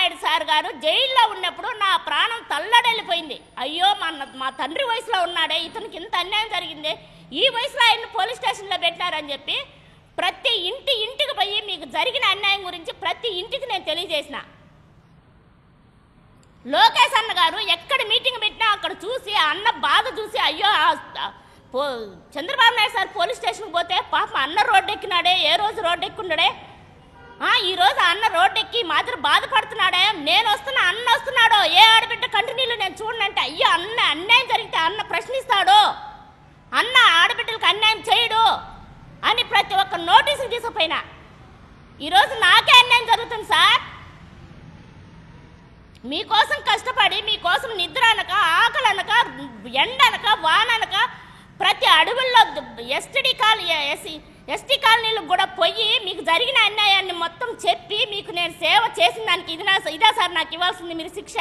Naidu sir గారు జైల్లో ఉన్నప్పుడు నా ప్రాణం తల్లడెళ్ళిపోయింది. అయ్యో మా తండ్రి వయసులో ఉన్నాడే, ఇతనికి ఇంత అన్యాయం జరిగింది, ఈ వయసులో ఆయన పోలీస్ స్టేషన్లో పెట్టారని చెప్పి ప్రతి ఇంటికి పోయి మీకు జరిగిన అన్యాయం గురించి ప్రతి ఇంటికి నేను తెలియజేసిన. లోకేష్ అన్న గారు ఎక్కడ మీటింగ్ పెట్టినా అక్కడ చూసి అన్న బాధ చూసి అయ్యో చంద్రబాబు నాయుడు సార్ పోలీస్ స్టేషన్కి పోతే పాపం అన్న రోడ్డు ఎక్కినాడే, ఏ రోజు రోడ్డు ఎక్కున్నాడే, ఈరోజు అన్న రోడ్డు ఎక్కి మాత్రం బాధపడుతున్నాడే, నేను వస్తున్నా అన్న వస్తున్నాడో, ఏ ఆడబిడ్డ కంటిన్యూలు నేను చూడనంటే అయ్యో అన్న అన్యాయం జరిగితే అన్న ప్రశ్నిస్తాడు, అన్న ఆడబిడ్డలకు అన్యాయం చేయడు అని ప్రతి ఒక్క నోటీసు తీసుకుపోయినా. ఈరోజు నాకే అన్యాయం జరుగుతుంది సార్. మీకోసం కష్టపడి, మీకోసం నిద్ర అనక, ఆకలి అనక, ఎండ అనక, వాన అనక ప్రతి అడవుల్లో ఎస్టీ కాలనీలకు కూడా పోయి మీకు జరిగిన అన్యాయాన్ని మొత్తం చెప్పి మీకు నేను సేవ చేసిన దానికి ఇదా సార్ నాకు ఇవ్వాల్సింది మీరు శిక్ష?